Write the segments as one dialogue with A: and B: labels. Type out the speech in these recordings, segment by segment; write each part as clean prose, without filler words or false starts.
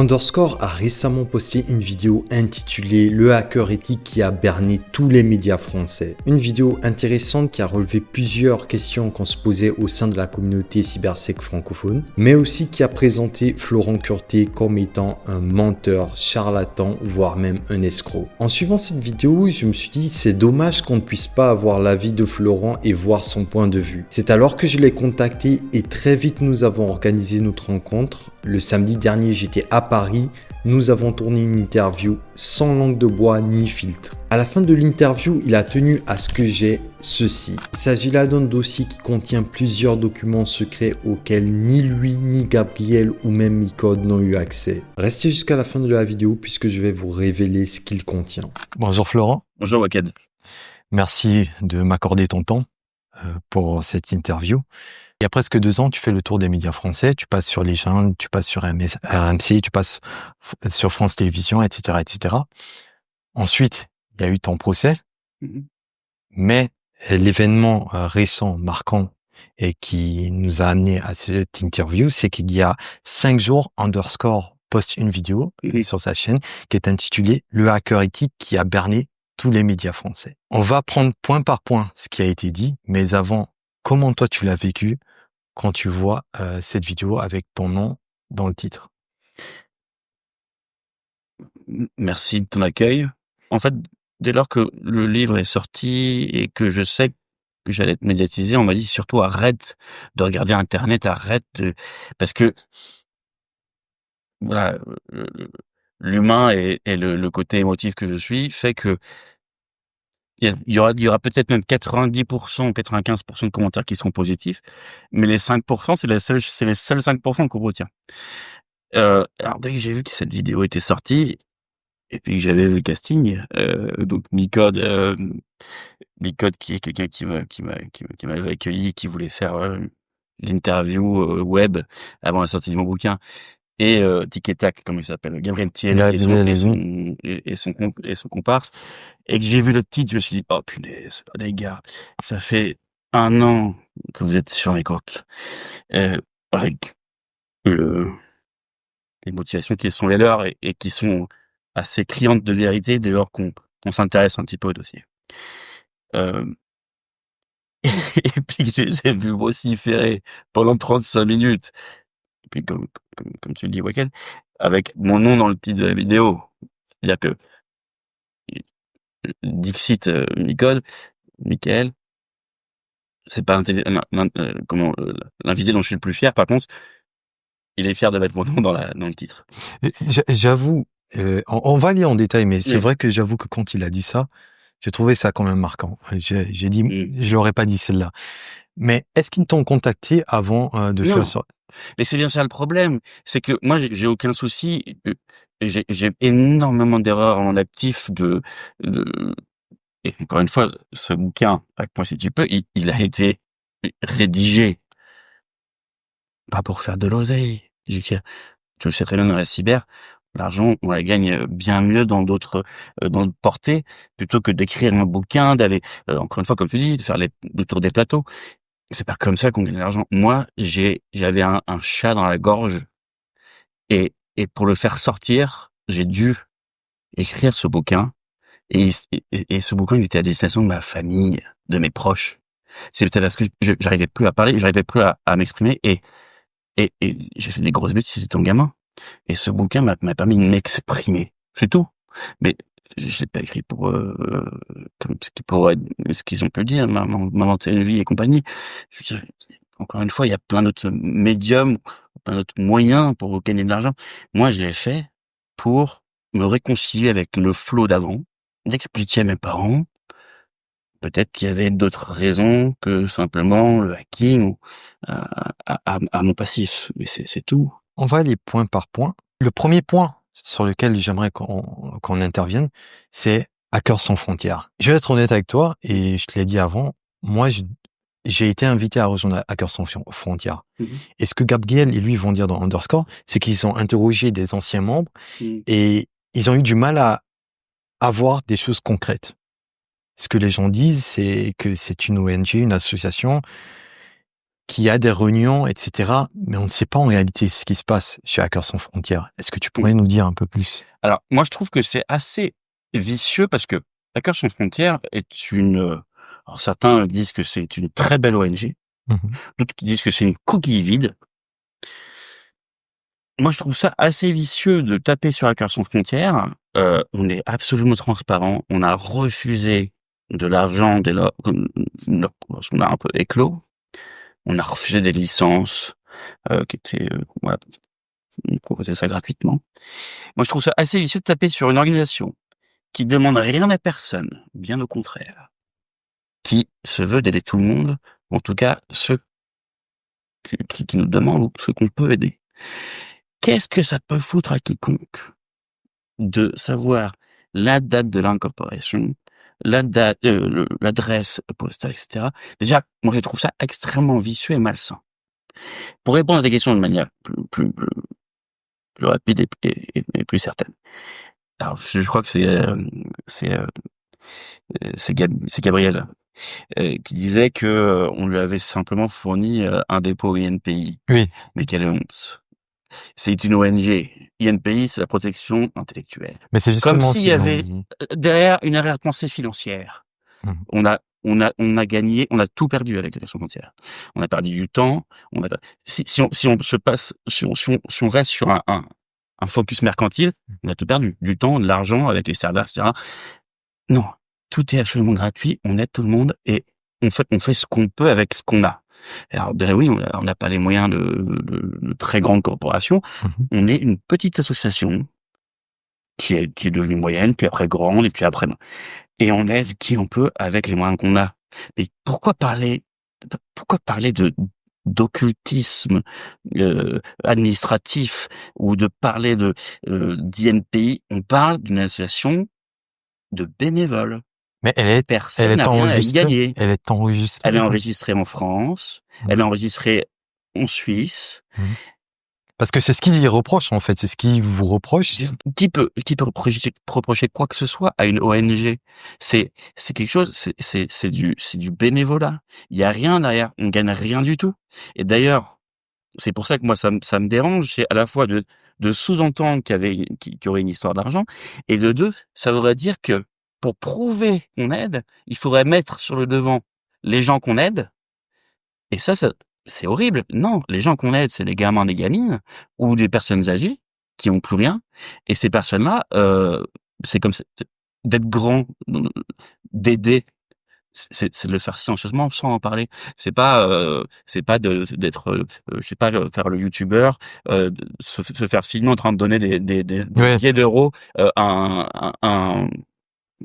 A: Underscore a récemment posté une vidéo intitulée Le hacker éthique qui a berné tous les médias français. Une vidéo intéressante qui a relevé plusieurs questions qu'on se posait au sein de la communauté cybersec francophone, mais aussi qui a présenté Florent Curté comme étant un menteur, charlatan, voire même un escroc. En suivant cette vidéo, je me suis dit c'est dommage qu'on ne puisse pas avoir l'avis de Florent et voir son point de vue. C'est alors que je l'ai contacté et très vite nous avons organisé notre rencontre. Le samedi dernier, j'étais à Paris, nous avons tourné une interview sans langue de bois ni filtre. À la fin de l'interview, il a tenu à ce que j'ai ceci. Il s'agit là d'un dossier qui contient plusieurs documents secrets auxquels ni lui, ni Gabriel ou même Micode n'ont eu accès. Restez jusqu'à la fin de la vidéo puisque je vais vous révéler ce qu'il contient.
B: Bonjour Florent.
C: Bonjour Waked.
B: Merci de m'accorder ton temps pour cette interview. Il y a presque 2 ans, tu fais le tour des médias français, tu passes sur les chaînes, tu passes sur RMC, tu passes sur France Télévisions, etc., etc. Ensuite, il y a eu ton procès, mais l'événement récent, marquant, et qui nous a amené à cette interview, c'est qu'il y a 5 jours, Underscore poste une vidéo sur sa chaîne qui est intitulée « Le hacker éthique qui a berné tous les médias français ». On va prendre point par point ce qui a été dit, mais avant, comment toi tu l'as vécu quand tu vois cette vidéo avec ton nom dans le titre?
C: Merci de ton accueil. En fait, dès lors que le livre est sorti et que je sais que j'allais être médiatisé, on m'a dit surtout arrête de regarder Internet, parce que voilà, l'humain et le côté émotif que je suis fait que il y aura peut-être même 90% ou 95% de commentaires qui seront positifs, mais les 5%, c'est les seuls 5% qu'on retient. Alors dès que j'ai vu que cette vidéo était sortie, et puis que j'avais vu le casting, donc Micode qui est quelqu'un qui m'avait accueilli, qui voulait faire l'interview web avant la sortie de mon bouquin, et Tic et Tac, comme il s'appelle, Gabriel Thiel et son comparse, et que j'ai vu le titre, je me suis dit oh punaise, les gars, ça fait 1 an que vous êtes sur mes côtes, avec les motivations qui sont les leurs et qui sont assez criantes de vérité dès lors qu'on s'intéresse un petit peu au dossier. Et puis j'ai vu vociférer pendant 35 minutes, et puis comme tu le dis, Wakel, avec mon nom dans le titre de la vidéo. C'est-à-dire que Dixit Micode, Michael, c'est pas l'invité dont je suis le plus fier. Par contre, il est fier de mettre mon nom dans le titre.
B: J'avoue, on va lire en détail, mais c'est vrai que j'avoue que quand il a dit ça, j'ai trouvé ça quand même marquant. J'ai dit, je l'aurais pas dit celle-là. Mais est-ce qu'ils t'ont contacté avant de faire ça?
C: Mais c'est bien ça le problème, c'est que moi j'ai aucun souci, j'ai énormément d'erreurs en actif et encore une fois, ce bouquin, avec moi si tu peux, il a été rédigé pas pour faire de l'oseille. Je veux dire, tu le sais très bien dans la cyber, l'argent, on la gagne bien mieux dans d'autres portées, plutôt que d'écrire un bouquin, d'aller, encore une fois, comme tu dis, de faire le tour des plateaux. C'est pas comme ça qu'on gagne de l'argent. Moi, j'avais un chat dans la gorge, et pour le faire sortir, j'ai dû écrire ce bouquin, et ce bouquin, il était à destination de ma famille, de mes proches. C'est parce que j'arrivais plus à parler, j'arrivais plus à m'exprimer, et j'ai fait des grosses bêtises étant gamin. Et ce bouquin m'a permis de m'exprimer. C'est tout. Mais je l'ai pas écrit pour ce qu'ils ont pu dire, m'inventer une vie et compagnie. Je veux dire, encore une fois, il y a plein d'autres médiums, plein d'autres moyens pour gagner de l'argent. Moi, je l'ai fait pour me réconcilier avec le flot d'avant, d'expliquer à mes parents peut-être qu'il y avait d'autres raisons que simplement le hacking ou à mon passif. Mais c'est tout.
B: On va aller point par point. Le premier point sur lequel j'aimerais qu'on intervienne, c'est Hackers sans frontières. Je vais être honnête avec toi, et je te l'ai dit avant, moi, j'ai été invité à rejoindre Hackers sans frontières. Et ce que Gabriel et lui vont dire dans Underscore, c'est qu'ils ont interrogé des anciens membres et ils ont eu du mal à avoir des choses concrètes. Ce que les gens disent, c'est que c'est une ONG, une association qu'il y a des réunions, etc. Mais on ne sait pas en réalité ce qui se passe chez Hackers sans frontières. Est-ce que tu pourrais nous dire un peu plus?
C: Alors, moi, je trouve que c'est assez vicieux parce que Hackers sans frontières est alors certains disent que c'est une très belle ONG, d'autres qui disent que c'est une coquille vide. Moi, je trouve ça assez vicieux de taper sur Hackers sans frontières. On est absolument transparent. On a refusé de l'argent dès lors lorsqu'on a un peu éclos. On a refusé des licences qui étaient voilà, on proposait ça gratuitement. Moi, je trouve ça assez vicieux de taper sur une organisation qui demande rien à personne, bien au contraire, qui se veut d'aider tout le monde, ou en tout cas ceux qui nous demandent ou ceux qu'on peut aider. Qu'est-ce que ça peut foutre à quiconque de savoir la date de l'incorporation, la date, l'adresse postale, etc. Déjà, moi, je trouve ça extrêmement vicieux et malsain. Pour répondre à tes questions de manière plus rapide et plus certaine. Alors, je crois que c'est Gabriel qui disait que on lui avait simplement fourni un dépôt INPI.
B: Oui.
C: Mais quelle honte! C'est une ONG. INPI, c'est la protection intellectuelle.
B: Mais c'est justement
C: Comme
B: ce
C: s'il y
B: qu'ils ont
C: avait
B: dit.
C: derrière une arrière-pensée financière. On a gagné, on a tout perdu avec la question frontière. On a perdu du temps. Si on reste sur un focus mercantile, on a tout perdu. Du temps, de l'argent avec les serveurs, etc. Non. Tout est absolument gratuit. On aide tout le monde et on fait ce qu'on peut avec ce qu'on a. Alors, ben oui, on n'a pas les moyens de très grandes corporations. On est une petite association qui est devenue moyenne, puis après grande, et puis après, et on aide qui on peut avec les moyens qu'on a. Mais pourquoi parler d'occultisme administratif ou de parler d'INPI? On parle d'une association de bénévoles.
B: Mais elle
C: Personne
B: est
C: n'a rien à y
B: enregistrée.
C: gagner.
B: Elle est enregistrée.
C: Elle est enregistrée en France. Elle est enregistrée en Suisse.
B: Parce que c'est ce qu'ils reprochent, en fait. C'est ce qu'ils vous reprochent.
C: Qui peut reprocher quoi que ce soit à une ONG? C'est quelque chose, c'est du bénévolat. Il y a rien derrière. On gagne rien du tout. Et d'ailleurs, c'est pour ça que moi, ça me dérange. C'est à la fois de sous-entendre qu'il y aurait une histoire d'argent, et de deux, ça voudrait dire que pour prouver qu'on aide, il faudrait mettre sur le devant les gens qu'on aide. Et ça, c'est horrible. Non, les gens qu'on aide, c'est les gamins, des gamines, ou des personnes âgées qui ont plus rien. Et ces personnes-là, c'est comme d'être grand, d'aider, c'est de le faire silencieusement sans en parler. C'est pas d'être, je sais pas, faire le youtubeur, se faire filmer en train de donner des billets d'euros à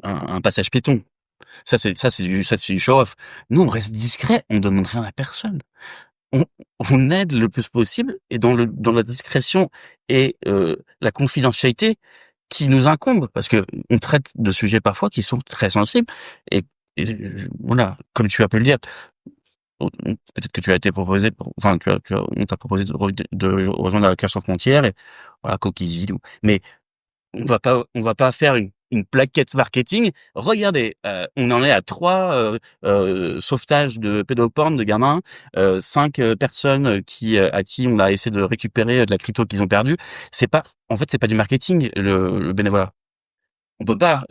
C: un passage piéton. Ça c'est du show-off. Nous, on reste discret, on demande rien à personne. On aide le plus possible et dans la discrétion et la confidentialité qui nous incombe, parce que on traite de sujets parfois qui sont très sensibles et voilà, comme tu as pu le dire, peut-être que tu as été proposé, on t'a proposé de rejoindre Hackers sans frontières et voilà, coquille vide. Mais on va pas faire une plaquette marketing. Regardez, on en est à 3 sauvetages de pédoporn de gamins, 5 personnes à qui on a essayé de récupérer de la crypto qu'ils ont perdue. C'est pas du marketing le bénévolat. On peut pas.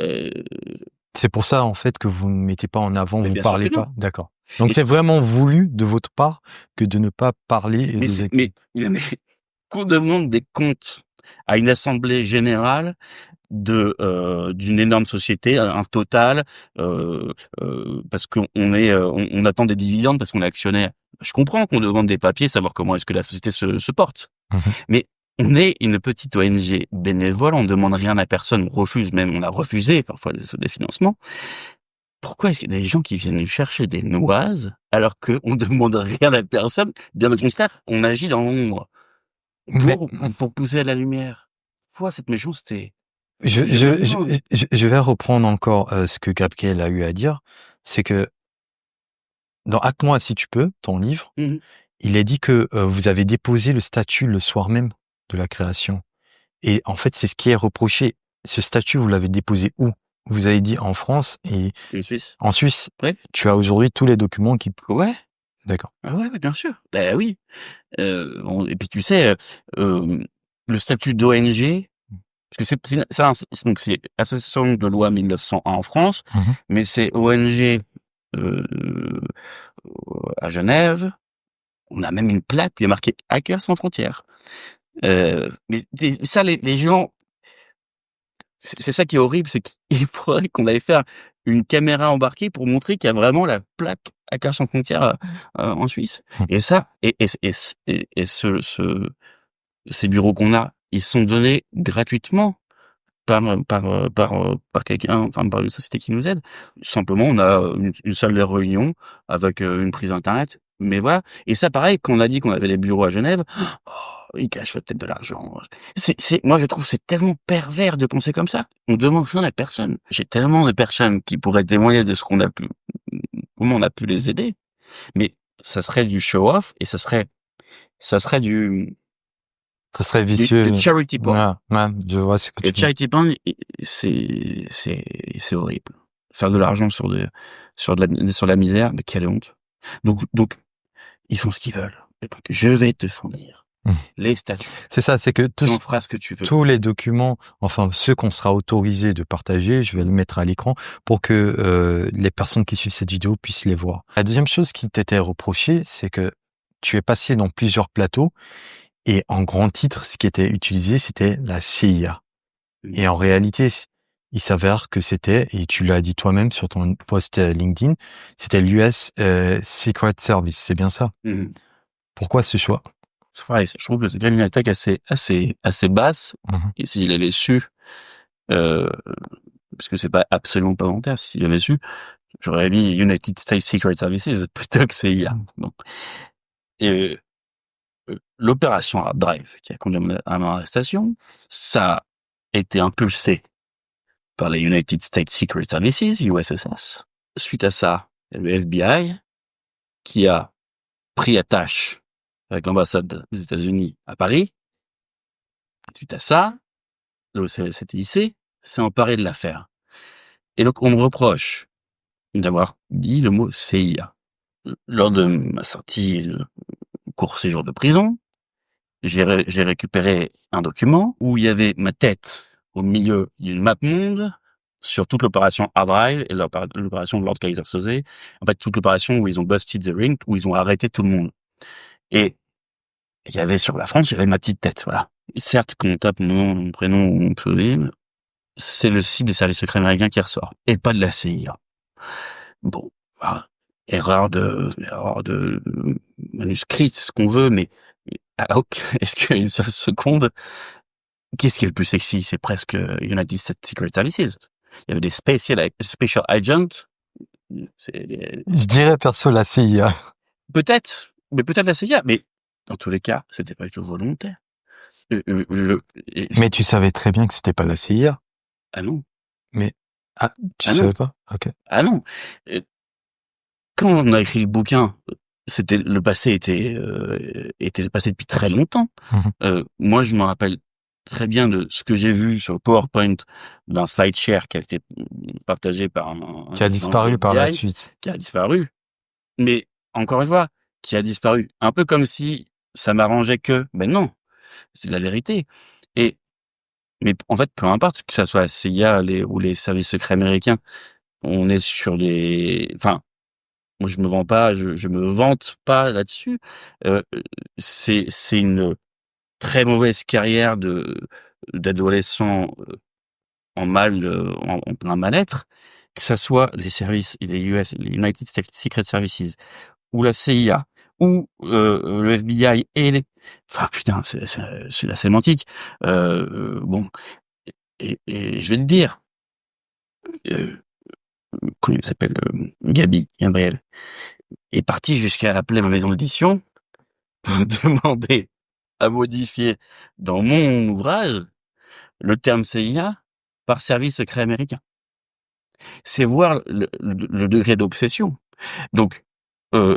B: C'est pour ça en fait que vous ne mettez pas en avant, vous parlez pas. D'accord. Donc
C: Et
B: c'est vraiment voulu de votre part que de ne pas parler.
C: Mais qu'on demande des comptes à une assemblée générale d'une énorme société, un Total, parce qu'on on attend des dividendes parce qu'on est actionnaire. Je comprends qu'on demande des papiers, savoir comment est-ce que la société se porte. Mais on est une petite ONG bénévole, on ne demande rien à personne, on refuse même, on a refusé parfois des financements. Pourquoi est-ce qu'il y a des gens qui viennent chercher des noises alors qu'on demande rien à personne? Bien au contraire, on agit dans l'ombre pour pousser à la lumière. Pourquoi cette méchanceté?
B: Je vais reprendre encore ce que Gabriel a eu à dire, c'est que dans Hack-moi si tu peux, ton livre, il est dit que vous avez déposé le statut le soir même de la création. Et en fait, c'est ce qui est reproché. Ce statut, vous l'avez déposé où? Vous avez dit en France et
C: en Suisse.
B: En Suisse,
C: Ouais.
B: tu as aujourd'hui tous les documents qui...
C: Ouais.
B: D'accord.
C: Ah ouais, bien sûr. Ben oui. Et puis tu sais, le statut d'ONG, parce que donc c'est Association de loi 1901 en France,
B: Mhm.
C: mais c'est ONG à Genève. On a même une plaque qui est marquée Hackers sans frontières. Mais ça, les gens, c'est ça qui est horrible, c'est qu'il faudrait qu'on aille faire une caméra embarquée pour montrer qu'il y a vraiment la plaque Hackers sans frontières en Suisse.
B: Mhm.
C: Et ça, ces bureaux qu'on a, ils sont donnés gratuitement par quelqu'un, enfin par une société qui nous aide. Simplement, on a une salle de réunion avec une prise internet. Mais voilà. Et ça, pareil, quand on a dit qu'on avait les bureaux à Genève, oh, ils cachent peut-être de l'argent. Moi, je trouve que c'est tellement pervers de penser comme ça. On demande rien à personne. J'ai tellement de personnes qui pourraient témoigner de comment on a pu les aider. Mais ça serait du show-off et ça serait du
B: Ça serait vicieux.
C: du charity porn.
B: Ouais, je vois ce que
C: Et
B: tu dis.
C: charity porn, c'est horrible. Faire de l'argent sur la misère, mais quelle honte. Donc, ils font ce qu'ils veulent. Et donc, je vais te fournir les statuts.
B: C'est ça, c'est que
C: Tu en feras ce que tu veux.
B: tous les documents, enfin ceux qu'on sera autorisé de partager, je vais le mettre à l'écran pour que les personnes qui suivent cette vidéo puissent les voir. La deuxième chose qui t'était reprochée, c'est que tu es passé dans plusieurs plateaux et en grand titre, ce qui était utilisé, c'était la CIA. Et en réalité, il s'avère que c'était, et tu l'as dit toi-même sur ton post LinkedIn, c'était l'US Secret Service, c'est bien ça?
C: Mhm.
B: Pourquoi ce choix?
C: C'est vrai, je trouve que c'est quand même une attaque assez basse.
B: Mhm.
C: Et si je l'avais su, parce que c'est pas absolument pas volontaire, si j'avais su, j'aurais mis United States Secret Services plutôt que CIA. Bon. Et l'opération Hard Drive qui a conduit à mon arrestation, ça a été impulsé par les United States Secret Services, USSS. Suite à ça, il y a le FBI qui a pris attache avec l'ambassade des États-Unis à Paris. Suite à ça, l'OCTIC s'est emparé de l'affaire. Et donc, on me reproche d'avoir dit le mot CIA. Lors de ma sortie de court séjour de prison, j'ai récupéré un document où il y avait ma tête au milieu d'une map monde sur toute l'opération Hard Drive et l'opération Lord Kaiser-Soze. En fait, toute l'opération où ils ont busted the ring, où ils ont arrêté tout le monde. Et il y avait sur la France, il y avait ma petite tête, voilà. Certes, quand on tape mon prénom ou mon pseudonyme, c'est le site des services secrets américains qui ressort, et pas de la CIA. Bon, voilà. Erreur de manuscrit, ce qu'on veut, mais est-ce qu'il y a une seule seconde, qu'est-ce qui est le plus sexy? C'est presque United States Secret Services. Il y avait des special agents.
B: Je dirais perso la CIA.
C: Peut-être la CIA, mais dans tous les cas, c'était pas du tout volontaire.
B: Mais tu savais très bien que c'était pas la CIA.
C: Ah non.
B: Mais tu
C: Ah
B: savais
C: non.
B: pas? Ok.
C: Ah non. Quand on a écrit le bouquin, le passé était passé depuis très longtemps.
B: Mhm.
C: Moi, je me rappelle très bien de ce que j'ai vu sur PowerPoint d'un slide share qui a été partagé par un
B: Qui a disparu par la
C: FBI,
B: suite.
C: qui a disparu. Mais encore une fois, qui a disparu. Un peu comme si ça m'arrangeait que, ben non, c'est de la vérité. Mais en fait, peu importe que ça soit la CIA ou les services secrets américains, on est sur enfin, moi je me vends pas, je me vante pas là-dessus. C'est une très mauvaise carrière d'adolescent en plein mal-être, que ça soit les services, les United States Secret Services, ou la CIA, ou le FBI enfin putain, c'est la sémantique. Bon, et je vais te dire, comment il s'appelle, Gabriel, est parti jusqu'à appeler ma maison d'édition pour demander à modifier dans mon ouvrage le terme CIA par service secret américain. C'est voir le degré d'obsession. Donc, bon,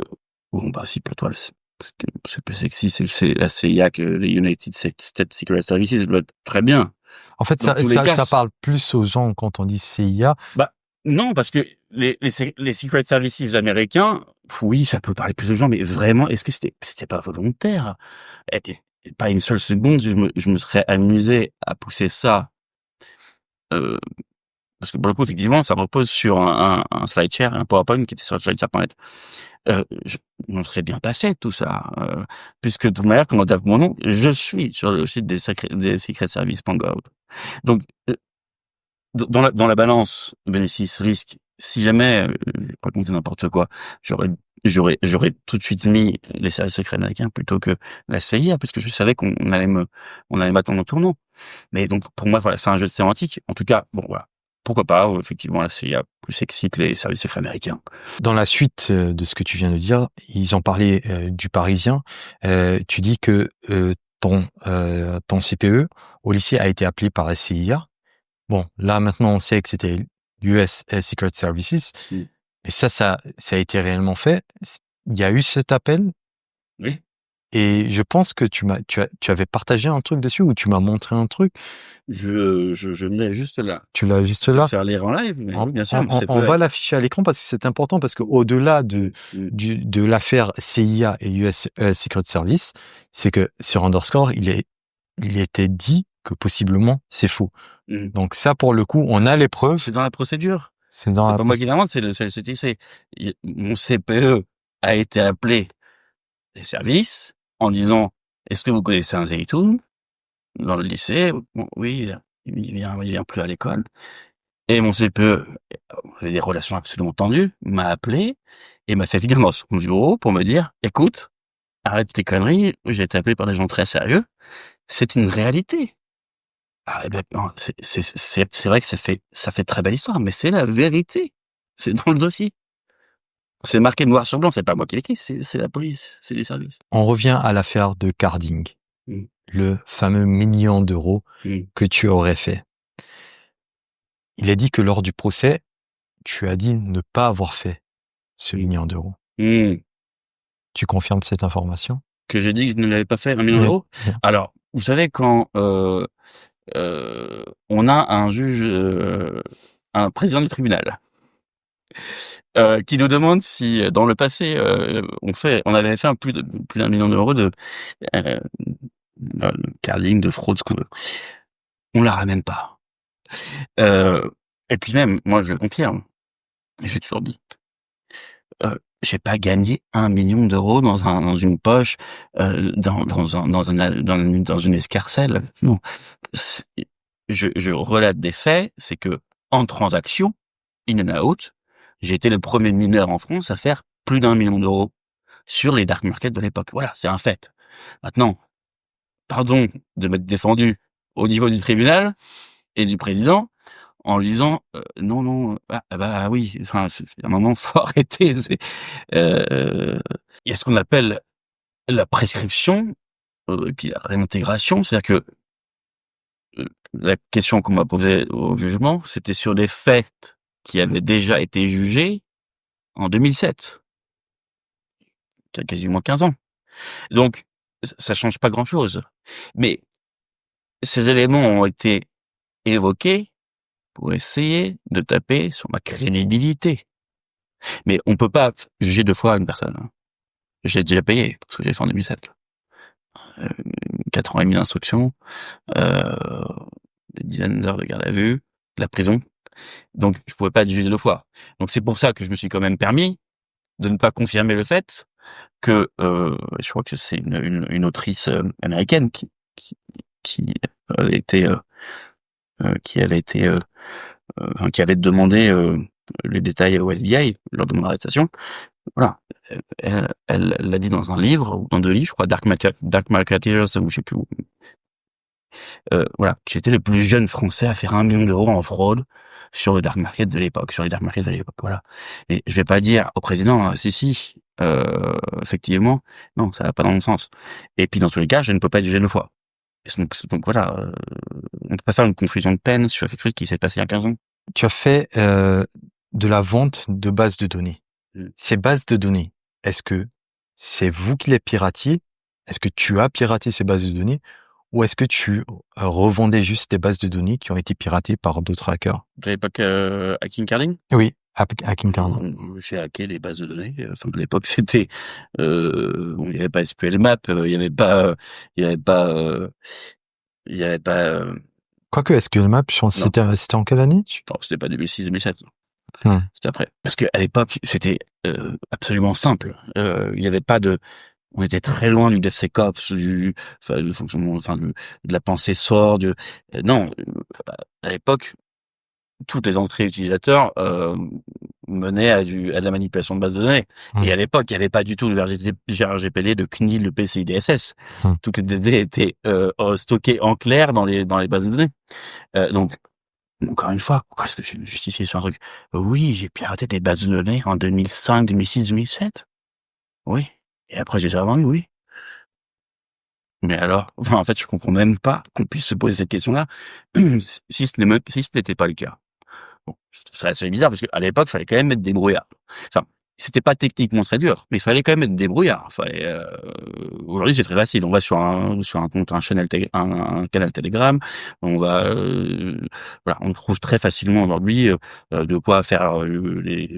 C: bah, si pour toi, c'est plus sexy, c'est la CIA que les United States Secret Services, très bien.
B: En fait, ça parle plus aux gens quand on dit CIA.
C: Bah, Non, parce que les Secret Services américains, oui, ça peut parler plus de gens, mais vraiment, est-ce que c'était pas volontaire? Et pas une seule seconde, je me serais amusé à pousser ça, euh, parce que pour le coup, effectivement, ça repose sur un SlideShare, un PowerPoint qui était sur SlideShare.net. Je m'en serais bien passé de tout ça, puisque de toute manière, quand on tape mon nom, je suis sur le site des secretservice.gov. Donc, dans la balance bénéfice-risque, si jamais, raconter n'importe quoi, j'aurais tout de suite mis les services secrets américains plutôt que la CIA, parce que je savais on allait m'attendre au tournant. Mais donc, pour moi, voilà, c'est un jeu de sémantique. En tout cas, bon, voilà. Pourquoi pas, effectivement, la CIA plus sexy que les services secrets américains.
B: Dans la suite de ce que tu viens de dire, ils ont parlé du Parisien. Tu dis que ton CPE au lycée a été appelé par la CIA. Bon, là maintenant on sait que c'était US Secret Services. Et ça a été réellement fait. Il y a eu cet appel.
C: Oui.
B: Et je pense que tu avais partagé un truc dessus ou tu m'as montré un truc.
C: Je l'ai juste là.
B: Tu l'as juste
C: Je vais
B: là.
C: faire lire en live, mais oui, bien sûr.
B: On va l'afficher à l'écran parce que c'est important parce que au-delà de l'affaire CIA et US Secret Service, c'est que sur Underscore, il était dit que possiblement c'est faux. Donc ça, pour le coup, on a les preuves.
C: C'est dans la procédure.
B: C'est
C: pas moi qui l'invente, c'est le CTC. Mon CPE a été appelé les services en disant, est-ce que vous connaissez un Zeytoun dans le lycée? Bon, oui, il vient plus à l'école. Et mon CPE avait des relations absolument tendues, m'a appelé et m'a fait venir dans son bureau pour me dire, écoute, arrête tes conneries, j'ai été appelé par des gens très sérieux, c'est une réalité. Ah, eh ben, non, c'est vrai que ça fait très belle histoire, mais c'est la vérité. C'est dans le dossier. C'est marqué noir sur blanc, c'est pas moi qui l'écris, c'est la police, c'est les services.
B: On revient à l'affaire de Carding. Le fameux million d'euros que tu aurais fait. Il a dit que lors du procès, tu as dit ne pas avoir fait ce million d'euros. Tu confirmes cette information?
C: Que j'ai dit que je ne l'avais pas fait, 1 million d'euros? Alors, vous savez, quand on a un juge, un président du tribunal, qui nous demande si dans le passé on avait fait plus d'1 million d'euros de carding, de fraude, ce qu'on veut. On la ramène pas. Et puis même, moi je le confirme, et j'ai toujours dit, j'ai pas gagné 1 million d'euros dans une poche, dans une escarcelle. Non. Je relate des faits, c'est que en transaction, in and out, j'ai été le premier mineur en France à faire plus d'1 million d'euros sur les dark markets de l'époque. Voilà, c'est un fait. Maintenant, pardon de m'être défendu au niveau du tribunal et du président en lui disant non, bah oui, enfin, c'est un moment, faut arrêter. Il y a ce qu'on appelle la prescription et puis la réintégration, c'est-à-dire que la question qu'on m'a posée au jugement, c'était sur des faits qui avaient déjà été jugés en 2007. Il y a quasiment 15 ans. Donc, ça change pas grand-chose. Mais ces éléments ont été évoqués pour essayer de taper sur ma crédibilité. Mais on peut pas juger 2 fois une personne. J'ai déjà payé parce que j'ai fait en 2007. 4 ans et demi d'instruction, des dizaines d'heures de garde à vue, la prison. Donc, je pouvais pas être jugé 2 fois. Donc, c'est pour ça que je me suis quand même permis de ne pas confirmer le fait que, je crois que c'est une autrice américaine qui avait été, qui avait demandé les détails au FBI lors de mon arrestation. Voilà. Elle l'a dit dans un livre, ou dans 2 livres, je crois, Dark Marketeers, ou je sais plus où. Voilà. J'étais le plus jeune Français à faire 1 million d'euros en fraude sur le dark market de l'époque, voilà. Et je vais pas dire au président, si, effectivement, non, ça va pas dans mon sens. Et puis, dans tous les cas, je ne peux pas être jugé 2 fois. Donc voilà, on peut pas faire une confusion de peine sur quelque chose qui s'est passé il y a 15 ans.
B: Tu as fait de la vente de bases de données. Ces bases de données, est-ce que c'est vous qui les piratiez? Est-ce que tu as piraté ces bases de données? ou est-ce que tu revendais juste des bases de données qui ont été piratées par d'autres hackers?
C: De l'époque Hacking Carding?
B: Oui, Hacking Card.
C: J'ai hacké les bases de données. Enfin, à l'époque, c'était, bon, il n'y avait pas SQLmap, il n'y avait pas, il y avait pas, il y avait pas,
B: Quoique SQL Map, je pense que
C: non,
B: c'était en quelle année?
C: non, c'était pas 2006-2007.
B: Hmm.
C: C'était après. Parce que à l'époque, c'était absolument simple. Il n'y avait pas de, on était très loin du DevSecOps, du fonctionnement, de la pensée SOAR, non, à l'époque, toutes les entrées utilisateurs menaient à de la manipulation de bases de données. Et à l'époque, il n'y avait pas du tout de RGPD, de CNIL, de PCI DSS. Toutes les données étaient stockées en clair dans les bases de données. Donc, encore une fois, pourquoi est-ce que je suis justifié sur un truc? Oui, j'ai piraté des bases de données en 2005, 2006, 2007. Oui. Et après, j'ai déjà vendu, oui. Mais alors, enfin, en fait, je comprends même pas qu'on puisse se poser cette question-là si ce n'était pas le cas. Bon, ça c'est bizarre parce qu'à l'époque, il fallait quand même mettre des brouillards. Enfin, c'était pas techniquement très dur, mais il fallait quand même mettre des brouillards. Aujourd'hui, c'est très facile. On va sur un compte, un canal Telegram. On va, voilà, on trouve très facilement aujourd'hui de quoi faire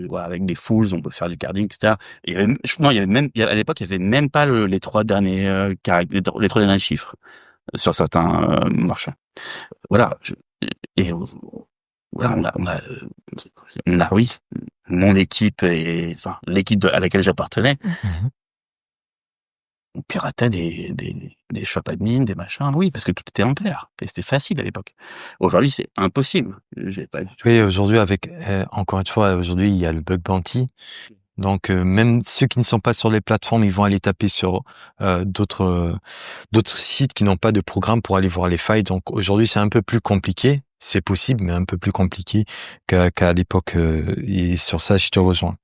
C: voilà, avec des fools. On peut faire du carding, etc. Et non, il y avait même, à l'époque, il y avait même pas les trois derniers les trois derniers chiffres sur certains marchands. Voilà. Et voilà, oui, mon équipe et enfin l'équipe à laquelle j'appartenais, on piratait des shop admin, des machins, oui, parce que tout était en clair et c'était facile à l'époque. Aujourd'hui, c'est impossible. J'ai pas du tout.
B: Oui, aujourd'hui avec encore une fois, aujourd'hui il y a le bug bounty. Donc même ceux qui ne sont pas sur les plateformes, ils vont aller taper sur d'autres sites qui n'ont pas de programme pour aller voir les failles. Donc aujourd'hui, c'est un peu plus compliqué. C'est possible, mais un peu plus compliqué qu'à l'époque. Et sur ça, je te rejoins.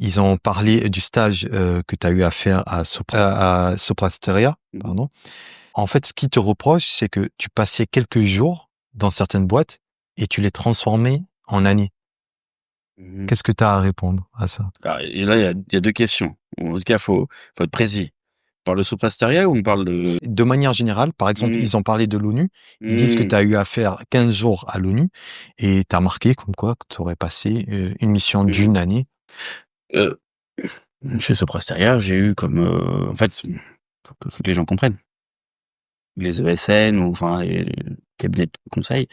B: Ils ont parlé du stage que tu as eu à faire à Soprasteria, pardon. En fait, ce qu'ils te reprochent, c'est que tu passais quelques jours dans certaines boîtes et tu les transformais en années. Qu'est-ce que tu as à répondre à ça?
C: Alors, et là, il y a deux questions. En tout cas, faut être précis. On parle de Soprasteria ou on parle de...
B: De manière générale, par exemple, ils ont parlé de l'ONU. Ils disent que tu as eu à faire 15 jours à l'ONU et tu as marqué comme quoi que tu aurais passé une mission d'une année.
C: Chez Soprasteria, j'ai eu comme... en fait, faut que les gens comprennent. Les ESN ou enfin les cabinets de conseil,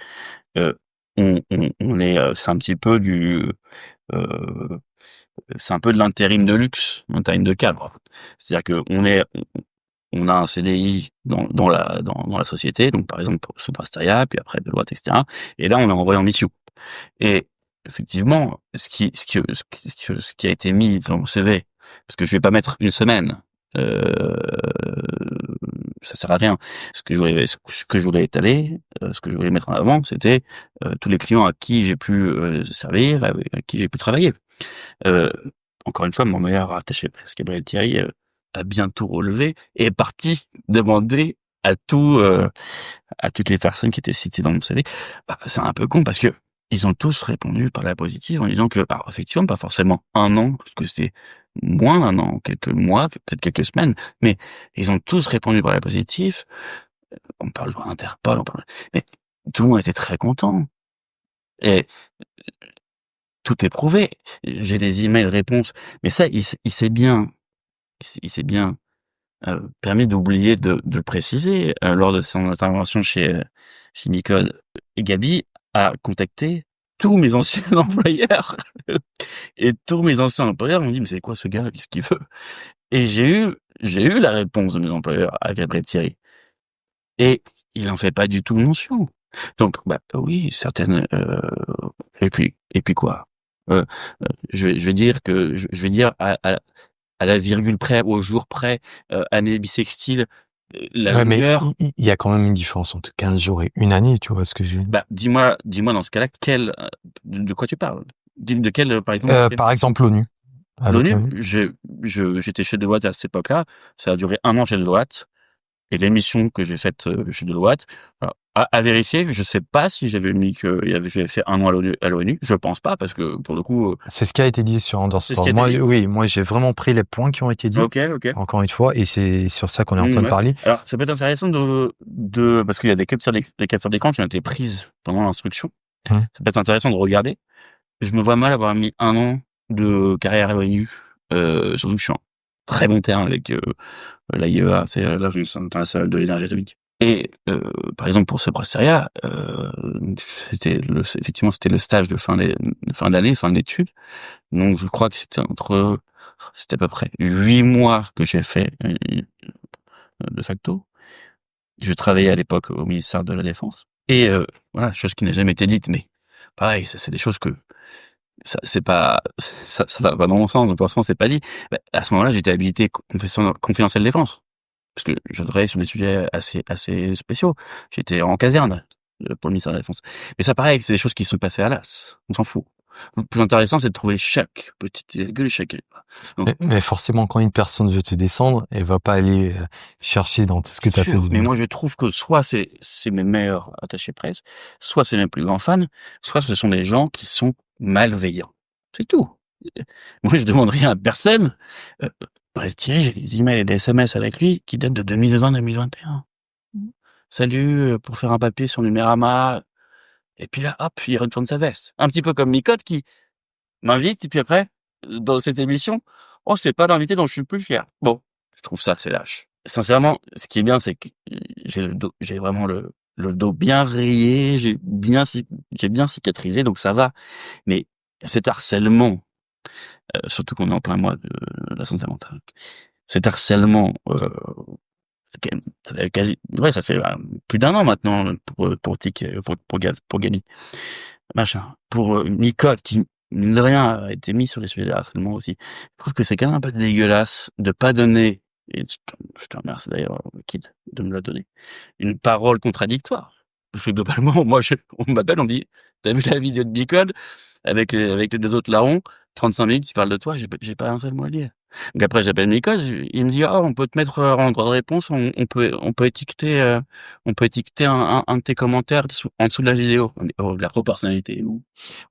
C: on est, c'est un petit peu euh, c'est un peu de l'intérim de luxe, l'intérim de cadre. C'est-à-dire que on a un CDI dans la société, donc par exemple pour Soprasteria, puis après Deloitte, etc. Et là, on est envoyé en mission. Et effectivement, ce qui a été mis dans mon CV, parce que je vais pas mettre une semaine, ça sert à rien. Ce que je voulais étaler, ce que je voulais mettre en avant, c'était tous les clients à qui j'ai pu servir, à qui j'ai pu travailler. Euh, Encore une fois, mon meilleur attaché presse, Gabriel Thierry, a bientôt relevé et est parti demander à toutes les personnes qui étaient citées dans mon CV. Bah, c'est un peu con parce que ils ont tous répondu par la positive en disant que, effectivement, pas forcément un an, parce que c'était moins d'un an, quelques mois, peut-être quelques semaines, mais ils ont tous répondu par la positive. On parle de Interpol, mais tout le monde était très content. Et tout est prouvé. J'ai des emails réponses, mais ça, il s'est bien, permis d'oublier de le préciser lors de son intervention chez Nicode. Gabi a contacté tous mes anciens employeurs et tous mes anciens employeurs m'ont dit mais c'est quoi ce gars, qu'est-ce qu'il veut? Et j'ai eu la réponse de mes employeurs à Gabriel Thierry et il en fait pas du tout mention. Donc oui, certaines et puis quoi? Je vais dire que je vais dire à la virgule près, au jour près, année bissextile, la
B: Ouais, mais
C: longueur.
B: il y a quand même une différence entre 15 jours et une année, tu vois ce que je veux dire.
C: Dis-moi dans ce cas-là, de quoi tu parles? De quel, par exemple,
B: Par exemple, l'ONU. Avec
C: l'ONU?
B: l'ONU.
C: J'étais chez Deloitte à cette époque-là. Ça a duré un an chez Deloitte. et l'émission que j'ai faite chez Deloitte, alors, à vérifier, je sais pas si j'avais mis que j'avais fait un an à l'ONU, je pense pas, parce que pour le coup,
B: C'est ce qui a été dit sur
C: c'est ce qui
B: Underscore.
C: a été
B: Moi,
C: dit.
B: oui, moi j'ai vraiment pris les points qui ont été dits,
C: Ok.
B: encore une fois, et c'est sur ça qu'on est en train de
C: Ouais.
B: parler.
C: Alors, ça peut être intéressant parce qu'il y a des capteurs d'écran qui ont été prises pendant l'instruction.
B: Hum.
C: Ça peut être intéressant de regarder. Je me vois mal avoir mis un an de carrière à l'ONU, surtout que je suis en très bon terme avec l'AIEA, c'est l'Agence internationale de l'énergie atomique. Et par exemple pour ce prestataire, effectivement c'était le stage de fin d'année, fin d'études. Donc je crois que c'était à peu près 8 mois que j'ai fait de facto. Je travaillais à l'époque au ministère de la Défense. Et voilà, chose qui n'a jamais été dite, mais pareil, ça c'est des choses que c'est pas ça va pas dans mon sens, donc pour l'instant c'est pas dit. Bah, à ce moment-là, j'étais habilité confidentiel défense parce que je travaillais sur des sujets assez spéciaux. J'étais en caserne pour le ministère de la Défense. Mais ça, pareil, c'est des choses qui sont passées à l'as. On s'en fout. Le plus intéressant, c'est de trouver chaque petite virgule, donc,
B: Mais forcément, quand une personne veut te descendre, elle va pas aller chercher dans tout ce que tu as fait.
C: mais moi, je trouve que soit c'est mes meilleurs attachés presse, soit c'est mes plus grands fans, soit ce sont des gens qui sont malveillants. C'est tout. Moi, je demande rien à personne. Thierry, j'ai des emails et des SMS avec lui qui datent de 2020-2021. Salut, pour faire un papier sur Numérama. Et puis là, hop, il retourne sa veste. Un petit peu comme Micode qui m'invite, et puis après, dans cette émission, oh, c'est pas l'invité dont je suis le plus fier. Bon, je trouve ça, c'est lâche. Sincèrement, ce qui est bien, c'est que j'ai vraiment le dos bien rayé, j'ai bien cicatrisé, donc ça va. Mais cet harcèlement, surtout qu'on est en plein mois de la santé mentale, cet harcèlement, ça fait ça fait plus d'un an maintenant pour Tic, pour Gabi, machin, pour Micode qui mine de rien a été mis sur les sujets de harcèlement aussi. Je trouve que c'est quand même un peu dégueulasse de pas donner, et je te remercie d'ailleurs Kid de me la donner, une parole contradictoire. Parce que globalement, on m'appelle, on me dit, t'as vu la vidéo de Micode avec les deux autres larrons, 35 minutes qui parlent de toi, j'ai pas un seul mot à dire. Donc après, j'appelle Micode, il me dit, ah, on peut te mettre en droit de réponse, on peut étiqueter un de tes commentaires en dessous de la vidéo. On dit, oh, de la proportionnalité.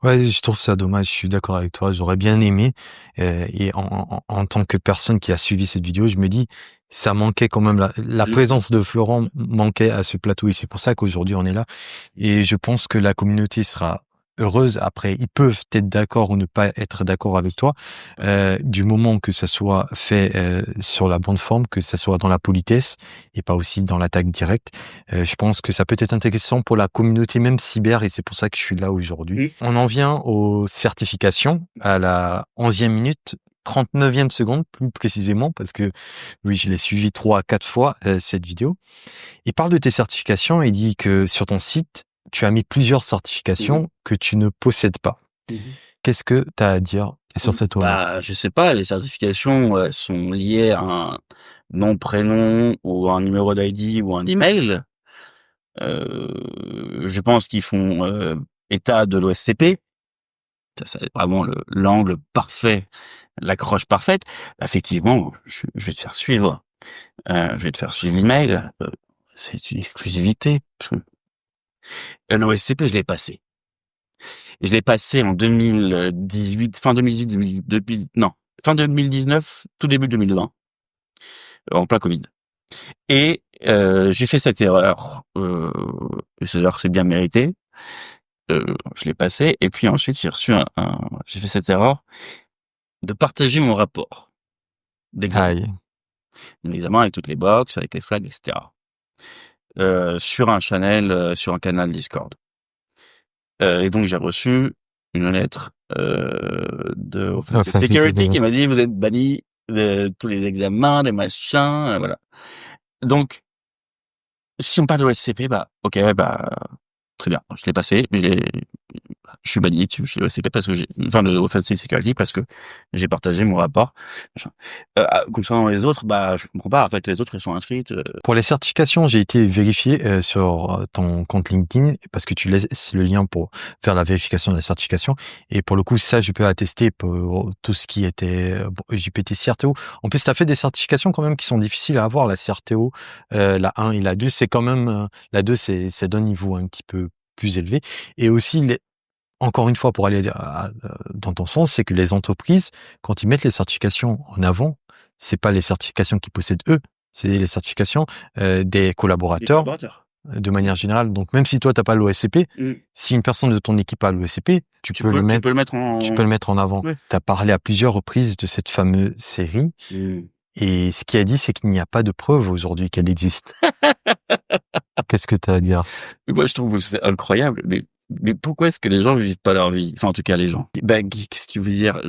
B: Ouais, je trouve ça dommage. Je suis d'accord avec toi. J'aurais bien aimé. Et en tant que personne qui a suivi cette vidéo, je me dis, ça manquait quand même la présence de Florent manquait à ce plateau et c'est pour ça qu'aujourd'hui on est là. Et je pense que la communauté sera heureuse. Après, ils peuvent être d'accord ou ne pas être d'accord avec toi, du moment que ça soit fait sur la bonne forme, que ça soit dans la politesse et pas aussi dans l'attaque directe. Je pense que ça peut être intéressant pour la communauté même cyber et c'est pour ça que je suis là aujourd'hui.
C: Oui.
B: On en vient aux certifications à la 11e minute. 39e seconde, plus précisément, parce que oui, je l'ai suivi 3 à 4 fois, cette vidéo. Il parle de tes certifications et dit que sur ton site, tu as mis plusieurs certifications que tu ne possèdes pas. Qu'est-ce que tu as à dire sur cette remarque?
C: Bah, je sais pas, les certifications sont liées à un nom, prénom, ou un numéro d'ID, ou un email. Je pense qu'ils font état de l'OSCP. Ça, c'est vraiment l'angle parfait, l'accroche parfaite. Effectivement, je vais te faire suivre. Je vais te faire suivre l'email. C'est une exclusivité. L'OSCP, je l'ai passé. Je l'ai passé en 2018, fin 2018, fin 2019, tout début 2020, en plein Covid. Et j'ai fait cette erreur. Et cette erreur, c'est bien mérité. Je l'ai passé. Et puis ensuite, j'ai fait cette erreur de partager mon rapport d'examen. Un examen avec toutes les box, avec les flags, etc. Sur un sur un canal Discord. Et donc j'ai reçu une lettre de Offensive Security qui m'a dit vous êtes banni de tous les examens, les machins, voilà. Donc si on parle de l'OSCP, bah ok, bah très bien, je l'ai passé, je suis banni chez l'OSCP parce que de Offensive Security parce que j'ai partagé mon rapport. Concernant les autres, je comprends pas. En fait, les autres, ils sont inscrits.
B: Pour les certifications, j'ai été vérifié sur ton compte LinkedIn parce que tu laisses le lien pour faire la vérification de la certification. Et pour le coup, ça, je peux attester pour tout ce qui était JPT, CRTO. En plus, tu as fait des certifications quand même qui sont difficiles à avoir. La CRTO, la 1 et la 2, c'est quand même... la 2, c'est d'un niveau un petit peu plus élevé. Et aussi, encore une fois, pour aller dans ton sens, c'est que les entreprises, quand ils mettent les certifications en avant, c'est pas les certifications qu'ils possèdent eux, c'est les certifications des collaborateurs de manière générale. Donc même si toi t'as pas l'OSCP, si une personne de ton équipe a l'OSCP, tu peux le mettre en avant.
C: Ouais.
B: Tu as parlé à plusieurs reprises de cette fameuse série et ce qu'il a dit, c'est qu'il n'y a pas de preuve aujourd'hui qu'elle existe. Qu'est-ce que tu as à dire?
C: Moi, je trouve que c'est incroyable, mais pourquoi est-ce que les gens vivent pas leur vie? Enfin, en tout cas, les gens. Qu'est-ce qu'il veut dire?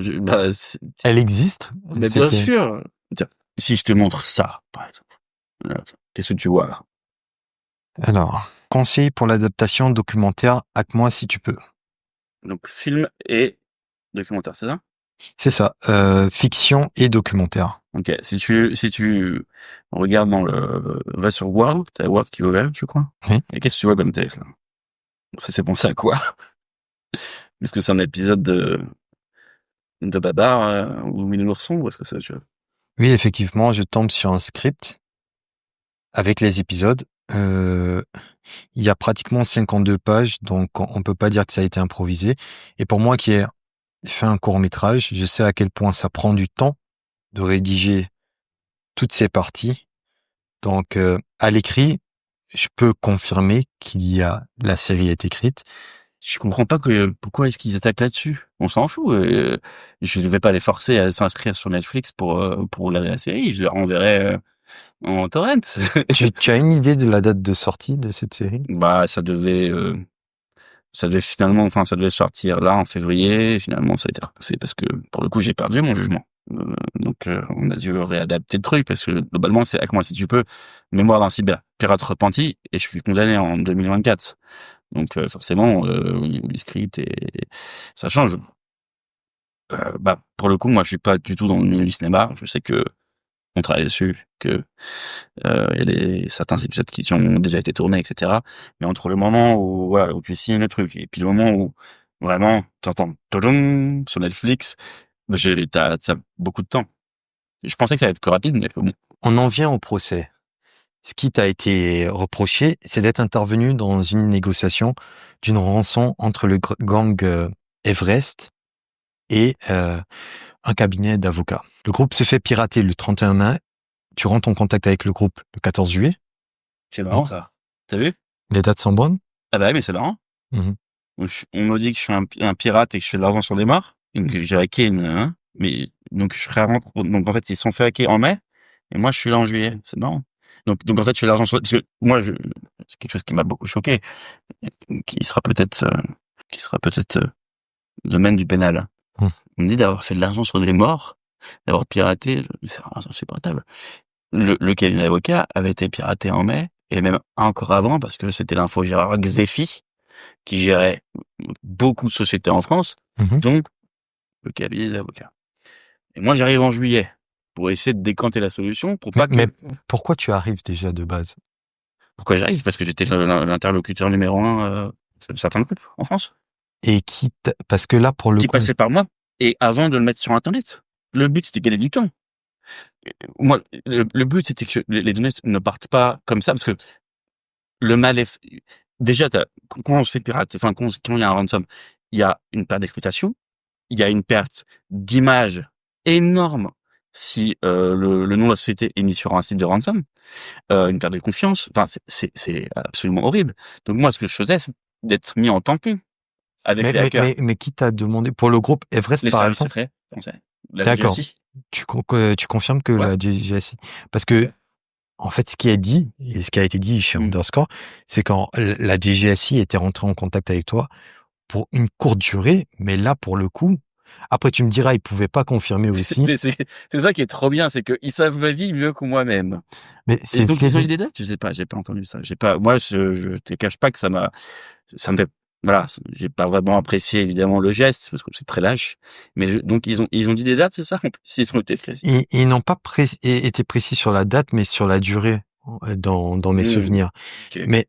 B: Elle existe?
C: Mais bien sûr. Tiens, si je te montre ça, par exemple, qu'est-ce que tu vois là?
B: Alors, conseil pour l'adaptation documentaire, hack-moi si tu peux.
C: Donc, film et documentaire, c'est ça?
B: C'est ça, fiction et documentaire.
C: Ok, si tu regardes va sur World, t'as World qui est ouvert, je crois.
B: Oui.
C: Et qu'est-ce que tu vois comme texte là? Ça fait penser à quoi? Est-ce que c'est un épisode de Babar ou Mille l'ourson ou est-ce que c'est autre chose?
B: Oui, effectivement, je tombe sur un script avec les épisodes. Il y a pratiquement 52 pages, donc on peut pas dire que ça a été improvisé. Et pour moi qui ai fait un court-métrage, je sais à quel point ça prend du temps de rédiger toutes ces parties. Donc, à l'écrit, je peux confirmer la série est écrite.
C: Je comprends pas pourquoi est-ce qu'ils attaquent là-dessus. On s'en fout. Je ne vais pas les forcer à s'inscrire sur Netflix pour regarder la série. Je leur enverrai en torrent.
B: Tu as une idée de la date de sortie de cette série?
C: Ça devait ça devait sortir là en février. Finalement, ça a été repoussé parce que pour le coup, j'ai perdu mon jugement. Donc, on a dû réadapter le truc parce que globalement, c'est avec moi si tu peux. Mémoire d'un cyber pirate repenti et je suis condamné en 2024. Donc forcément, au niveau du script et ça change. Pour le coup, moi, je suis pas du tout dans le milieu du cinéma. Je sais que on travaille dessus, que il y a certains épisodes qui ont déjà été tournés, etc. Mais entre le moment où tu signes le truc et puis le moment où vraiment t'entends tadam sur Netflix, t'as beaucoup de temps. Je pensais que ça allait être plus rapide, mais bon.
B: On en vient au procès. Ce qui t'a été reproché, c'est d'être intervenu dans une négociation d'une rançon entre le gang Everest et un cabinet d'avocats. Le groupe se fait pirater le 31 mai. Tu rentres en contact avec le groupe le 14 juillet.
C: C'est marrant ça. T'as vu?
B: Les dates sont bonnes.
C: Ah bah oui, mais c'est marrant.
B: Mmh.
C: On me dit que je suis un pirate et que je fais de l'argent sur des morts. Donc j'ai hacké mais donc donc en fait ils se sont fait hacker en mai et moi je suis là en juillet. C'est marrant. Donc en fait je fais de l'argent parce que moi c'est quelque chose qui m'a beaucoup choqué, qui sera peut-être domaine du pénal. On me dit d'avoir fait de l'argent sur des morts, d'avoir piraté, c'est insupportable. Le cabinet d'avocat avait été piraté en mai et même encore avant parce que c'était l'infogéreur Xefi qui gérait beaucoup de sociétés en France, donc le cabinet d'avocats. Et moi, j'arrive en juillet pour essayer de décanter la solution pour pas que...
B: Mais pourquoi tu arrives déjà de base?
C: Pourquoi j'arrive? Parce que j'étais l'interlocuteur numéro 1 de certains groupes en France.
B: Et parce que là, pour le
C: qui
B: coup...
C: passait par moi et avant de le mettre sur Internet. Le but, c'était gagner du temps. Moi, le but, c'était que les données ne partent pas comme ça parce que le mal est... Déjà, quand on se fait pirate, enfin, quand il y a un ransom, il y a une perte d'exploitation, il y a une perte d'image énorme si le nom de la société est mis sur un site de ransom, une perte de confiance. Enfin, c'est absolument horrible. Donc moi, ce que je faisais, c'est d'être mis en tampon avec les hackers.
B: Mais qui t'a demandé pour le groupe Everest,
C: les
B: par
C: services
B: exemple?
C: secrets français. La
B: D'accord.
C: DGSI.
B: Tu confirmes que la DGSI, parce que en fait, ce qui est dit et ce qui a été dit chez Underscore, c'est quand la DGSI était rentrée en contact avec toi pour une courte durée, mais là, pour le coup, après, tu me diras, ils pouvaient pas confirmer aussi.
C: C'est ça qui est trop bien, c'est qu'ils savent ma vie mieux que moi-même.
B: Mais
C: donc, ils ont eu des dates? Je sais pas, j'ai pas entendu ça. Moi, je te cache pas que ça me fait Voilà, j'ai pas vraiment apprécié évidemment le geste parce que c'est très lâche. Mais donc ils ont dit des dates, c'est ça? En plus, ils ont été précis.
B: Ils n'ont pas été précis sur la date, mais sur la durée dans mes souvenirs.
C: Ok.
B: Mais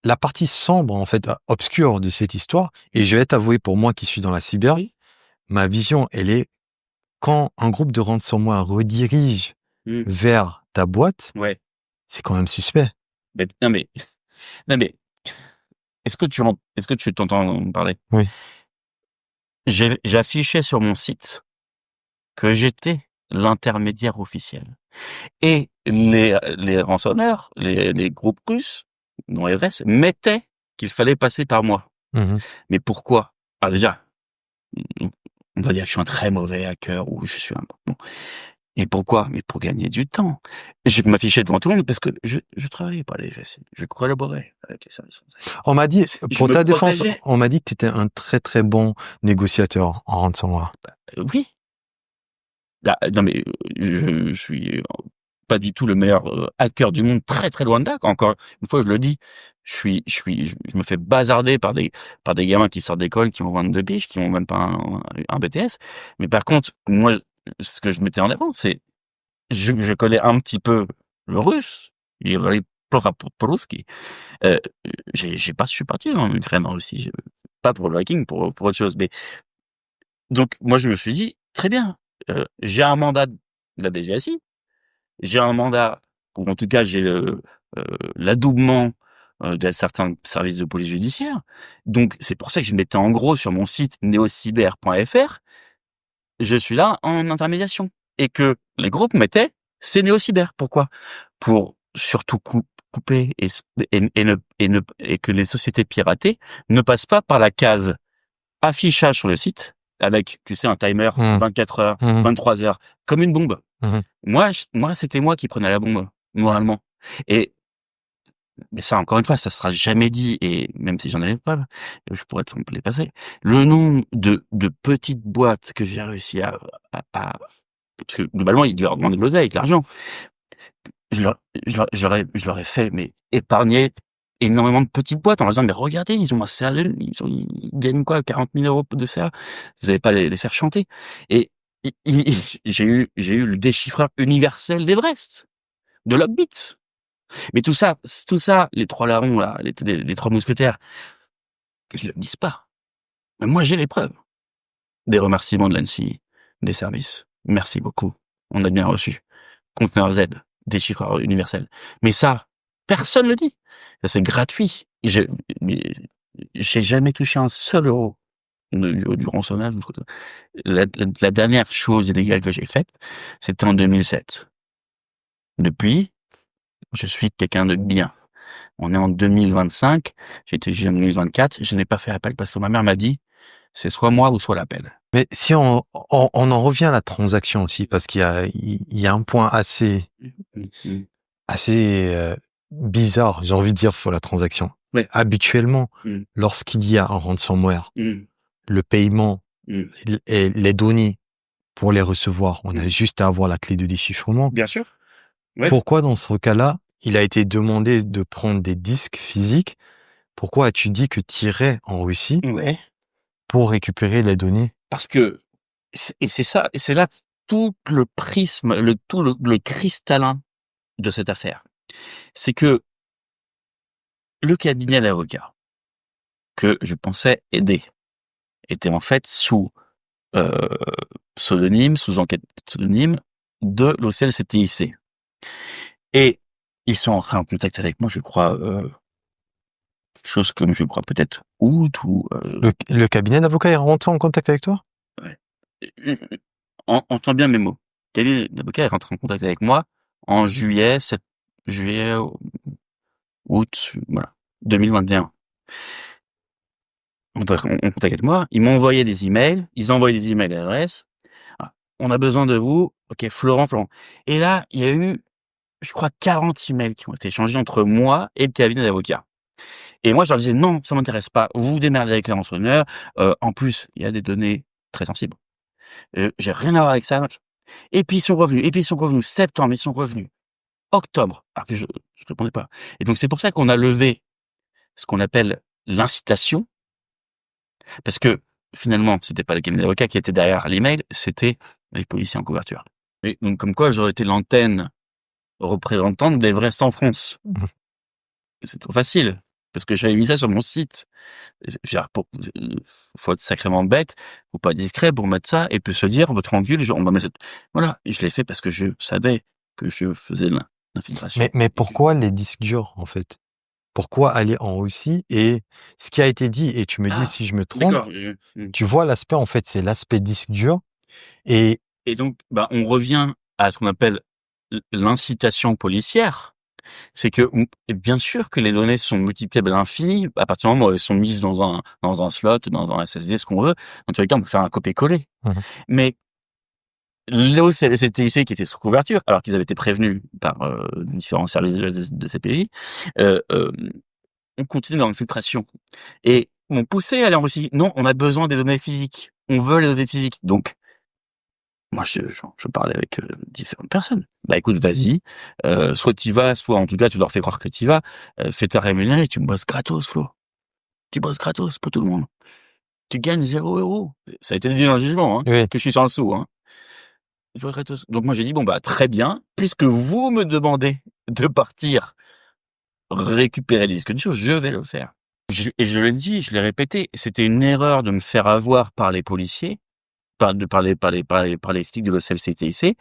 B: la partie sombre, en fait, obscure de cette histoire, et je vais t'avouer, pour moi qui suis dans la cyber,
C: Oui.
B: ma vision, elle est quand un groupe de ransomware redirige vers ta boîte,
C: Ouais.
B: c'est quand même suspect.
C: Mais, non mais, est-ce que tu t'entends parler?
B: Oui.
C: J'affichais sur mon site que j'étais l'intermédiaire officiel. Et les rançonneurs, les groupes russes, non RS, mettaient qu'il fallait passer par moi.
B: Mhm.
C: Mais pourquoi? Ah, déjà, on va dire que je suis un très mauvais hacker ou je suis un, bon. Et pourquoi? Mais pour gagner du temps. Je m'affichais devant tout le monde parce que je travaillais pas les GSI. Je collaborais avec les services français.
B: On m'a dit,
C: Je
B: pour
C: me
B: ta défense,
C: protégeais.
B: on m'a dit que tu étais un très très bon négociateur en ransomware.
C: Oui. Ah, non mais je suis pas du tout le meilleur hacker du monde, très très loin de là. Encore une fois, je le dis, je me fais bazarder par des gamins qui sortent d'école, qui ont 22 piges, qui ont même pas un BTS. Mais par contre, moi, ce que je mettais en avant, c'est je connais un petit peu le russe. Il по-русски. J'ai pas, je suis parti en Ukraine, en Russie, pas pour le hacking, pour autre chose. Mais donc moi, je me suis dit très bien. J'ai un mandat de la DGSI, j'ai un mandat, ou en tout cas j'ai l'adoubement de certains services de police judiciaire. Donc c'est pour ça que je mettais en gros sur mon site neocyber.fr, je suis là en intermédiation. Et que les groupes mettaient, c'est néocyber. Pourquoi? Pour surtout couper et que les sociétés piratées ne passent pas par la case affichage sur le site avec, tu sais, un timer 24 heures, 23 heures, comme une bombe. Moi, c'était moi qui prenais la bombe, moralement. Mais ça, encore une fois, ça sera jamais dit, et même si j'en avais pas, je pourrais te les passer. Le nombre de petites boîtes que j'ai réussi à, parce que globalement, ils leur demandaient de l'oseille, de l'argent. Je leur ai fait, mais épargner énormément de petites boîtes en leur disant, mais regardez, ils ont un CA, ils gagnent quoi, 40 000 euros de CA. Vous n'allez pas les faire chanter. Et j'ai eu le déchiffreur universel d'Everest, de Lockbit. Mais tout ça, les trois larrons, là, les trois mousquetaires, ils le disent pas. Mais moi, j'ai les preuves. Des remerciements de l'ANSSI, des services. Merci beaucoup. On a bien reçu. Conteneur Z, déchiffreur universel. Mais ça, personne le dit. Ça, c'est gratuit. Mais j'ai jamais touché un seul euro du rançonnage. La dernière chose illégale que j'ai faite, c'était en 2007. Depuis, je suis quelqu'un de bien. On est en 2025. J'ai été jugé en 2024. Je n'ai pas fait appel parce que ma mère m'a dit, c'est soit moi ou soit l'appel.
B: Mais si on en revient à la transaction aussi, parce qu'il y a un point assez bizarre, j'ai envie de dire, pour la transaction.
C: Ouais.
B: Habituellement, lorsqu'il y a un ransomware, le paiement et les données pour les recevoir, on a juste à avoir la clé de déchiffrement.
C: Bien sûr. Ouais.
B: Pourquoi dans ce cas-là, il a été demandé de prendre des disques physiques? Pourquoi as-tu dit que tu irais en Russie pour récupérer les données?
C: Parce que, c'est ça, et c'est là tout le prisme, le cristallin de cette affaire. C'est que le cabinet d'avocats que je pensais aider était en fait sous pseudonyme, sous enquête pseudonyme de l'OCLCTIC. Et ils sont entrés en contact avec moi, je crois, quelque chose comme, je crois, peut-être août ou...
B: Le cabinet d'avocats est rentré en contact avec toi?
C: Ouais. Entends bien mes mots. Le cabinet d'avocats est rentré en contact avec moi en juillet, août, voilà, 2021. On contact avec moi, ils m'ont envoyé des emails, ils ont envoyé des emails à l'adresse. Ah, on a besoin de vous. Ok, Florent. Et là, il y a eu, je crois, 40 emails qui ont été échangés entre moi et le cabinet d'avocats. Et moi, je leur disais, non, ça m'intéresse pas. Vous vous démerdez avec les rançonneurs. En plus, il y a des données très sensibles. J'ai rien à voir avec ça. Et puis, ils sont revenus. Septembre, ils sont revenus. Octobre. Alors que je répondais pas. Et donc, c'est pour ça qu'on a levé ce qu'on appelle l'incitation Parce que finalement, c'était pas les cabinets d'avocats qui étaient derrière l'email, c'était les policiers en couverture. Et donc comme quoi j'aurais été l'antenne représentante des vrais sans France.
B: Mhm.
C: C'est trop facile parce que j'avais mis ça sur mon site. Faut être sacrément bête ou pas discret pour mettre ça et puis se dire tranquille, on va mettre voilà. Et je l'ai fait parce que je savais que je faisais l'infiltration.
B: Mais pourquoi les disques durs, en fait? Pourquoi aller en Russie? Et ce qui a été dit, et tu me dis
C: Ah,
B: si je me trompe,
C: d'accord.
B: tu vois l'aspect, en fait, c'est l'aspect disque dur. Et
C: Et donc, on revient à ce qu'on appelle l'incitation policière. C'est que, bien sûr que les données sont multipliables à l'infini, à partir du moment où elles sont mises dans un slot, dans un SSD, ce qu'on veut. Dans tous les cas, on peut faire un copier-coller.
B: Mhm.
C: Mais, l'OCTIC qui était sous couverture, alors qu'ils avaient été prévenus par différents services de ces pays, on continue leur infiltration. Et m'ont poussé à aller en Russie. Non, on a besoin des données physiques. On veut les données physiques. Donc, moi, je parlais avec différentes personnes. Bah écoute, vas-y. Soit tu vas, soit en tout cas, tu leur fais croire que tu vas. Fais ta rémunération, tu bosses gratos, Flo. Tu bosses gratos pour tout le monde. Tu gagnes 0 €. Ça a été dit dans le jugement, hein,
B: oui,
C: que je suis sans le sou, hein. Tu bosses gratos. Donc moi, j'ai dit, bon, bah très bien, puisque vous me demandez de partir récupérer les disques durs, je vais le faire. Et je l'ai dit, je l'ai répété, c'était une erreur de me faire avoir par les policiers, par les flics de l'OCLCTIC,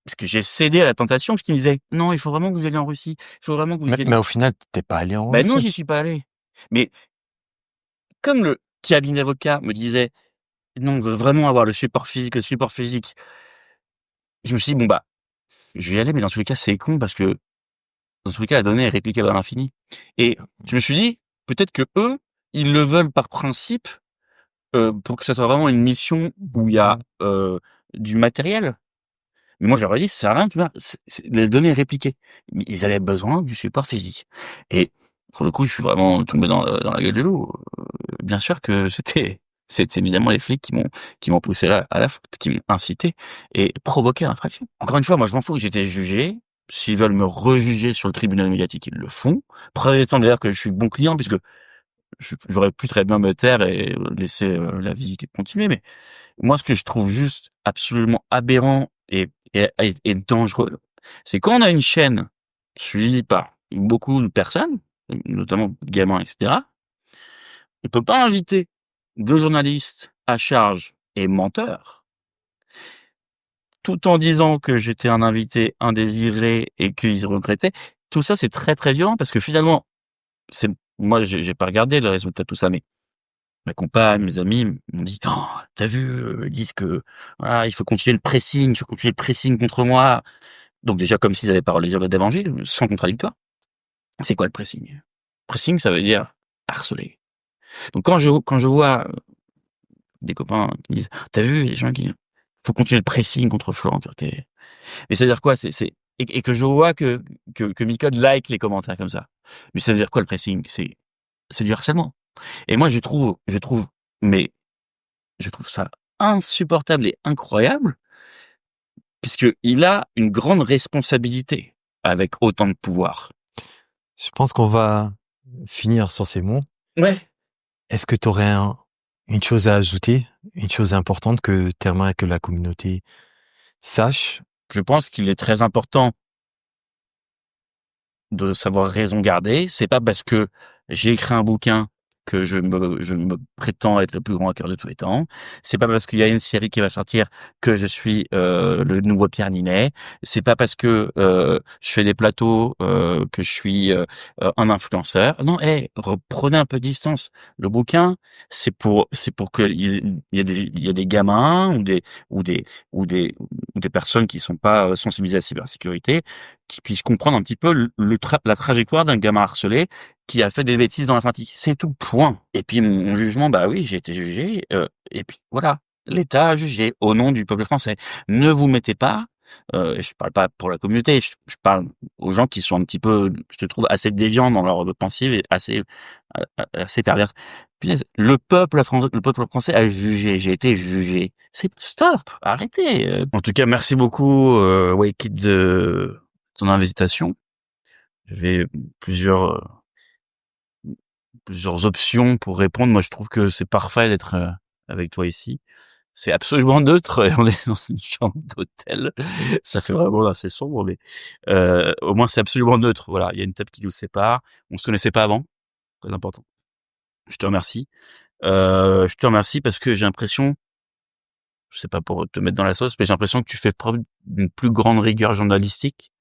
C: parce que j'ai cédé à la tentation, parce qu'ils me disaient, non, il faut vraiment que vous alliez en Russie. Il faut vraiment que vous y
B: mais,
C: alliez.
B: mais au final, t'es pas allé en
C: Ben non,
B: Russie.
C: j'y suis pas allé. Mais comme le cabinet d'avocat me disait, non, on veut vraiment avoir le support physique, je me suis dit, bon, bah, je vais y aller, mais dans tous les cas, c'est con, parce que dans tous les cas, la donnée est réplicable à l'infini. Et je me suis dit, peut-être que eux, ils le veulent par principe, pour que ça soit vraiment une mission où il y a du matériel. Mais moi, je leur ai dit, ça sert à rien, tu vois, les données répliquées. Mais ils avaient besoin du support physique. Et pour le coup, je suis vraiment tombé dans la gueule de loup. Bien sûr que c'est évidemment les flics qui m'ont poussé là à la faute, qui m'ont incité et provoqué l'infraction. Encore une fois, moi, je m'en fous, j'ai été jugé. S'ils veulent me rejuger sur le tribunal médiatique, ils le font. Prenez le temps d'ailleurs que je suis bon client, puisque j'aurais pu très bien me taire et laisser la vie continuer. Mais moi, ce que je trouve juste absolument aberrant et dangereux, c'est quand on a une chaîne suivie par beaucoup de personnes, notamment de gamins, etc., on peut pas inviter deux journalistes à charge et menteurs, tout en disant que j'étais un invité indésiré et qu'ils regrettaient. Tout ça, c'est très très violent parce que finalement, moi, j'ai pas regardé le résultat de tout ça, mais ma compagne, mes amis m'ont dit, oh, t'as vu, ils disent que voilà, il faut continuer il faut continuer le pressing contre moi. Donc déjà comme s'ils avaient parlé d'évangile, sans contradictoire. C'est quoi le pressing? Pressing, ça veut dire harceler. Donc quand je vois des copains qui disent, t'as vu, les gens qui, faut continuer le pressing contre Florent Berthet. Mais ça veut dire quoi? Et que je vois que Micode like les commentaires comme ça. Mais ça veut dire quoi le pressing? C'est du harcèlement. Et moi mais je trouve ça insupportable et incroyable, puisque il a une grande responsabilité avec autant de pouvoir.
B: Je pense qu'on va finir sur ces mots.
C: Ouais.
B: Est-ce que tu aurais une chose à ajouter, une chose importante que tu aimerais que la communauté sache?
C: Je pense qu'il est très important de savoir raison garder. C'est pas parce que j'ai écrit un bouquin que je me prétends être le plus grand hacker de tous les temps. C'est pas parce qu'il y a une série qui va sortir que je suis le nouveau Pierre Ninet. C'est pas parce que je fais des plateaux que je suis un influenceur. Non, reprenez un peu de distance. Le bouquin, c'est pour que il y a des gamins ou des ou des personnes qui sont pas sensibilisées à la cybersécurité, qui puissent comprendre un petit peu la trajectoire d'un gamin harcelé qui a fait des bêtises dans l'informatique. C'est tout, point. Et puis mon jugement, bah oui, j'ai été jugé, et puis voilà. L'État a jugé au nom du peuple français. Ne vous mettez pas, et je parle pas pour la communauté, je parle aux gens qui sont un petit peu, je trouve, assez déviants dans leur pensée et assez pervers. Punaise, le peuple français a jugé, j'ai été jugé. C'est stop, arrêtez. En tout cas, merci beaucoup, Wakid, de ton invitation. J'avais plusieurs plusieurs options pour répondre. Moi, je trouve que c'est parfait d'être avec toi ici. C'est absolument neutre et on est dans une chambre d'hôtel. Ça fait vraiment assez sombre, mais au moins c'est absolument neutre. Voilà, il y a une table qui nous sépare. On se connaissait pas avant, très important. Je te remercie. Je te remercie parce que j'ai l'impression, je sais pas pour te mettre dans la sauce, mais j'ai l'impression que tu fais preuve d'une plus grande rigueur journalistique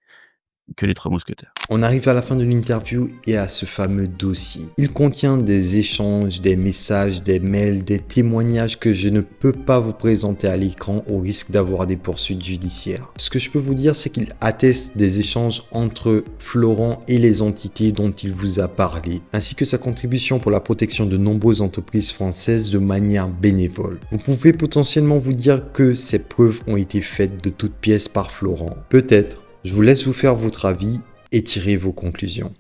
C: que les Trois Mousquetaires.
A: On arrive à la fin de l'interview et à ce fameux dossier. Il contient des échanges, des messages, des mails, des témoignages que je ne peux pas vous présenter à l'écran au risque d'avoir des poursuites judiciaires. Ce que je peux vous dire, c'est qu'il atteste des échanges entre Florent et les entités dont il vous a parlé, ainsi que sa contribution pour la protection de nombreuses entreprises françaises de manière bénévole. Vous pouvez potentiellement vous dire que ces preuves ont été faites de toutes pièces par Florent. Peut-être. Je vous laisse vous faire votre avis et tirer vos conclusions.